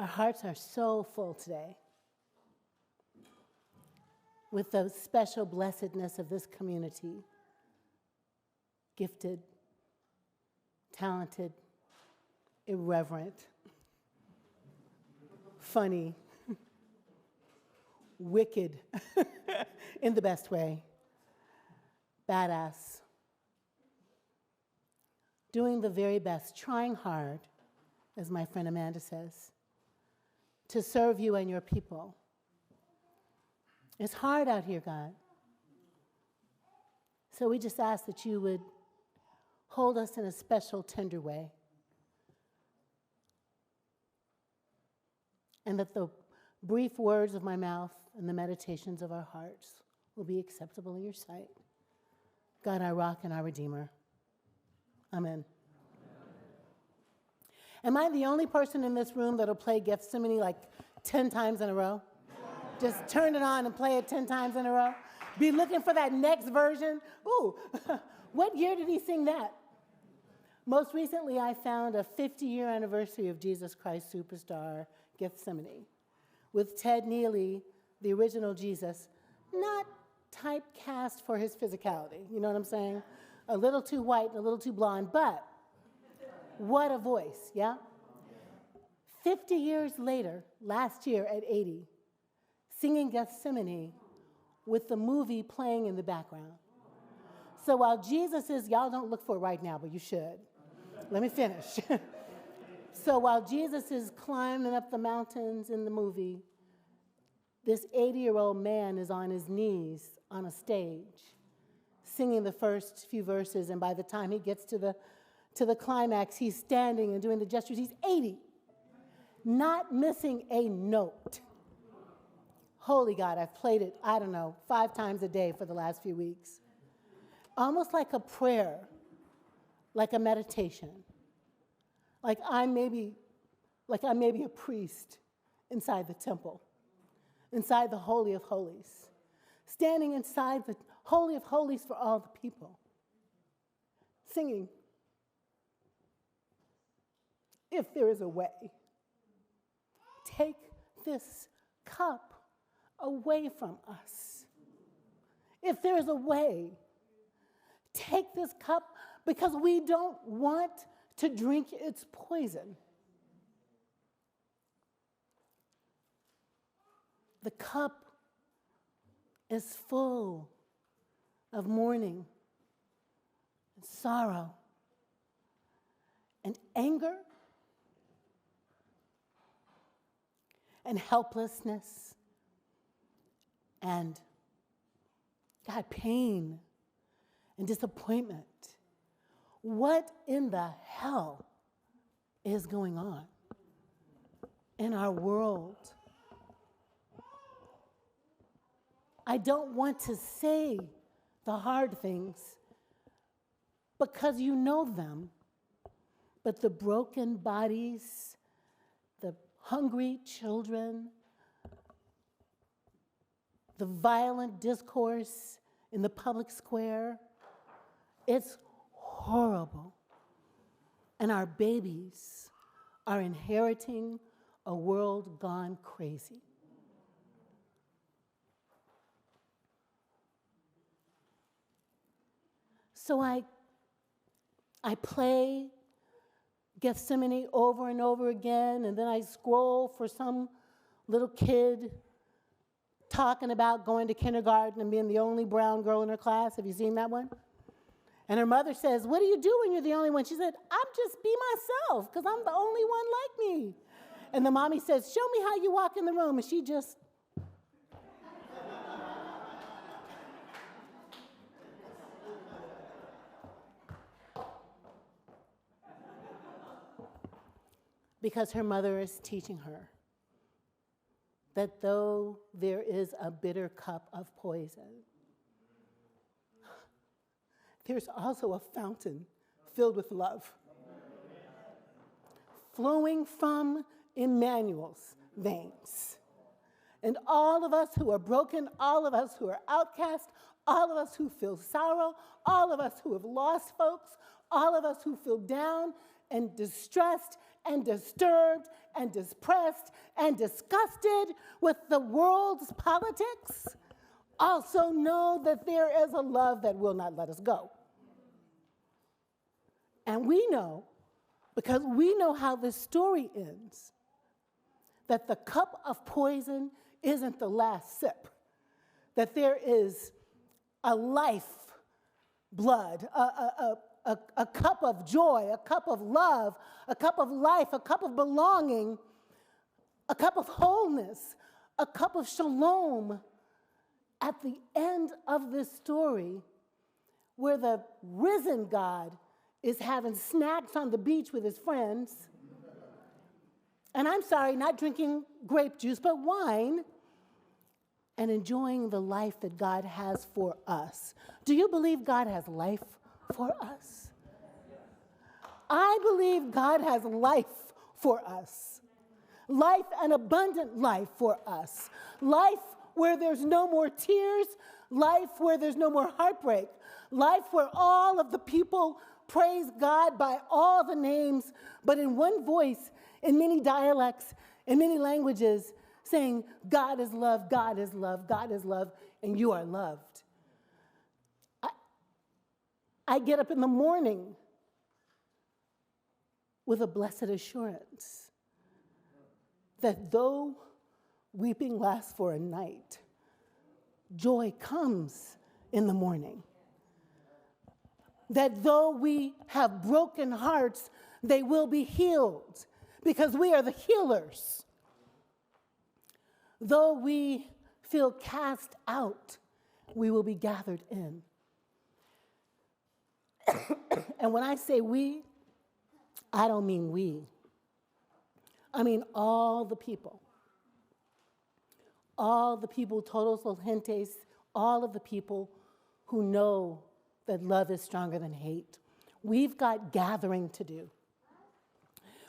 Our hearts are so full today with the special blessedness of this community. Gifted, talented, irreverent, funny, wicked in the best way, badass, doing the very best, trying hard, as my friend Amanda says, to serve you and your people. It's hard out here, God. So we just ask that you would hold us in a special, tender way. And that the brief words of my mouth and the meditations of our hearts will be acceptable in your sight. God, our rock and our redeemer. Amen. Am I the only person in this room that'll play Gethsemane like 10 times in a row? Just turn it on and play it 10 times in a row? Be looking for that next version? Ooh, what year did he sing that? Most recently, I found a 50-year anniversary of Jesus Christ Superstar, Gethsemane, with Ted Neely, the original Jesus, not typecast for his physicality, you know what I'm saying? A little too white and a little too blonde, but what a voice, yeah? 50 years later, last year at 80, singing Gethsemane with the movie playing in the background. So while Jesus is, y'all don't look for it right now, but you should. Let me finish. So while Jesus is climbing up the mountains in the movie, this 80-year-old man is on his knees on a stage, singing the first few verses, and by the time he gets to the climax, he's standing and doing the gestures. He's 80, not missing a note. Holy God, I've played it, 5 times a day for the last few weeks. Almost like a prayer, like a meditation. Like I'm maybe a priest inside the temple, inside the Holy of Holies, standing inside the Holy of Holies for all the people, singing, if there is a way, take this cup away from us. If there is a way, take this cup, because we don't want to drink its poison. The cup is full of mourning and sorrow and anger and helplessness and, God, pain and disappointment. What in the hell is going on in our world? I don't want to say the hard things because you know them, but the broken bodies, the hungry children, the violent discourse in the public square, it's horrible. And our babies are inheriting a world gone crazy. So I play Gethsemane over and over again, and then I scroll for some little kid talking about going to kindergarten and being the only brown girl in her class. Have you seen that one? And her mother says, what do you do when you're the only one? She said, I'm just be myself, because I'm the only one like me. And the mommy says, show me how you walk in the room. And she just... because her mother is teaching her that though there is a bitter cup of poison, there's also a fountain filled with love, flowing from Emmanuel's veins. And all of us who are broken, all of us who are outcast, all of us who feel sorrow, all of us who have lost folks, all of us who feel down and distressed and disturbed and depressed and disgusted with the world's politics, also know that there is a love that will not let us go. And we know, because we know how this story ends, that the cup of poison isn't the last sip, that there is a life blood, a cup of joy, a cup of love, a cup of life, a cup of belonging, a cup of wholeness, a cup of shalom at the end of this story, where the risen God is having snacks on the beach with his friends. And I'm sorry, not drinking grape juice, but wine, and enjoying the life that God has for us. Do you believe God has life for us? I believe God has life for us. Life, an abundant life for us. Life where there's no more tears. Life where there's no more heartbreak. Life where all of the people praise God by all the names, but in one voice, in many dialects, in many languages, saying, God is love, God is love, God is love, and you are loved. I get up in the morning with a blessed assurance that though weeping lasts for a night, joy comes in the morning. That though we have broken hearts, they will be healed, because we are the healers. Though we feel cast out, we will be gathered in. And when I say we, I don't mean we. I mean all the people. All the people, todos los gentes, all of the people who know that love is stronger than hate. We've got gathering to do.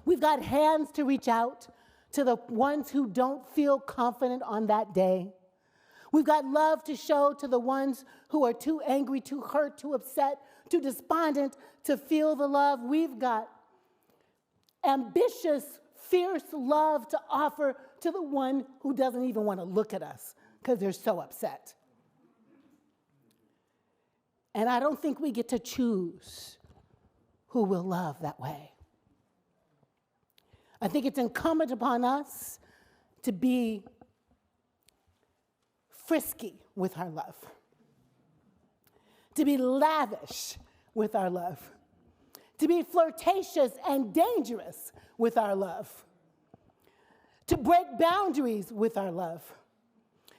We've got hands to reach out to the ones who don't feel confident on that day. We've got love to show to the ones who are too angry, too hurt, too upset, too despondent to feel the love. We've got ambitious, fierce love to offer to the one who doesn't even want to look at us because they're so upset. And I don't think we get to choose who we'll love that way. I think it's incumbent upon us to be frisky with our love, to be lavish with our love, to be flirtatious and dangerous with our love, to break boundaries with our love,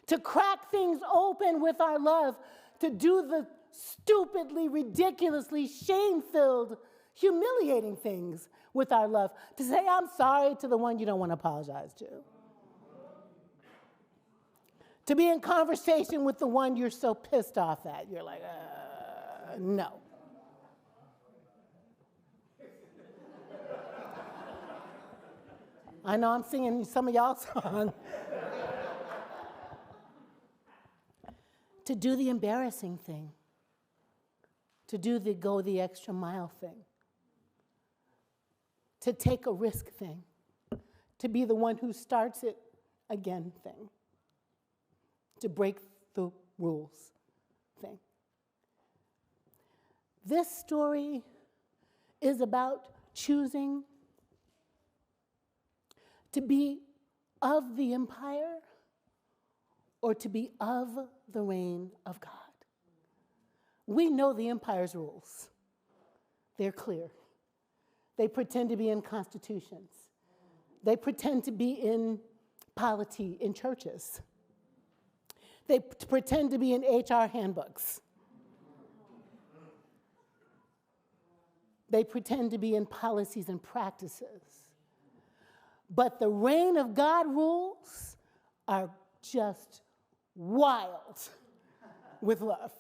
to crack things open with our love, to do the stupidly, ridiculously shame-filled, humiliating things with our love, to say, I'm sorry to the one you don't want to apologize to be in conversation with the one you're so pissed off at. You're like, no. I know I'm singing some of y'all's song. To do the embarrassing thing, to do the go the extra mile thing, to take a risk thing, to be the one who starts it again thing, to break the rules thing. This story is about choosing to be of the empire or to be of the reign of God. We know the empire's rules. They're clear. They pretend to be in constitutions. They pretend to be in polity, in churches. They pretend to be in HR handbooks. They pretend to be in policies and practices. But the reign of God rules are just wild with love.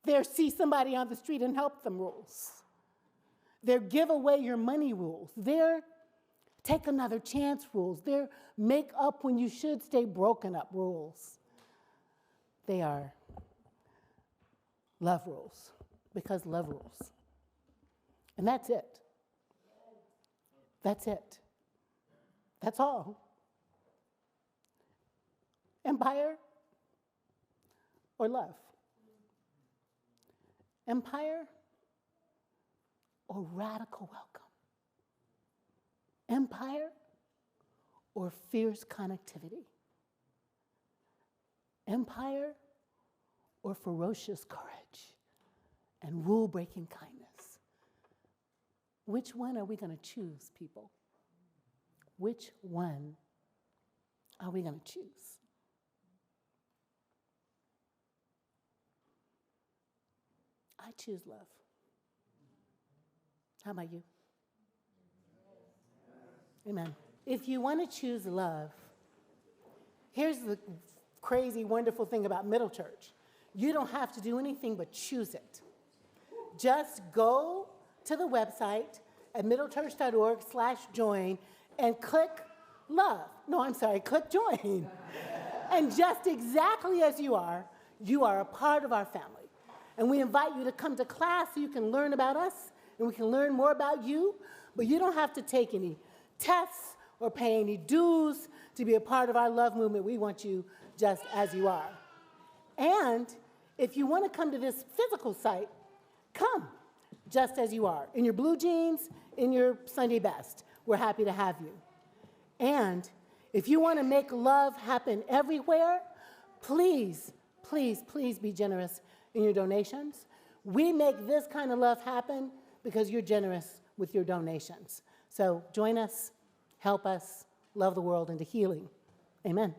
They're see somebody on the street and help them rules. They're give away your money rules. They're take another chance rules. They're make up when you should stay broken up rules. They are love rules, because love rules. And that's it. That's it. That's all. Empire or love? Empire or radical welcome? Empire or fierce connectivity? Empire or ferocious courage and rule-breaking kindness? Which one are we going to choose, people? Which one are we going to choose? I choose love. How about you? Amen. If you want to choose love, here's the crazy, wonderful thing about Middle Church. You don't have to do anything but choose it. Just go to the website at middlechurch.org/join and click love. No, I'm sorry, click join. And just exactly as you are a part of our family. And we invite you to come to class so you can learn about us and we can learn more about you. But you don't have to take any tests or pay any dues to be a part of our love movement. We want you just as you are. And if you want to come to this physical site, come just as you are. In your blue jeans, in your Sunday best. We're happy to have you. And if you want to make love happen everywhere, please, please, please be generous in your donations. We make this kind of love happen because you're generous with your donations. So join us, help us, love the world into healing. Amen.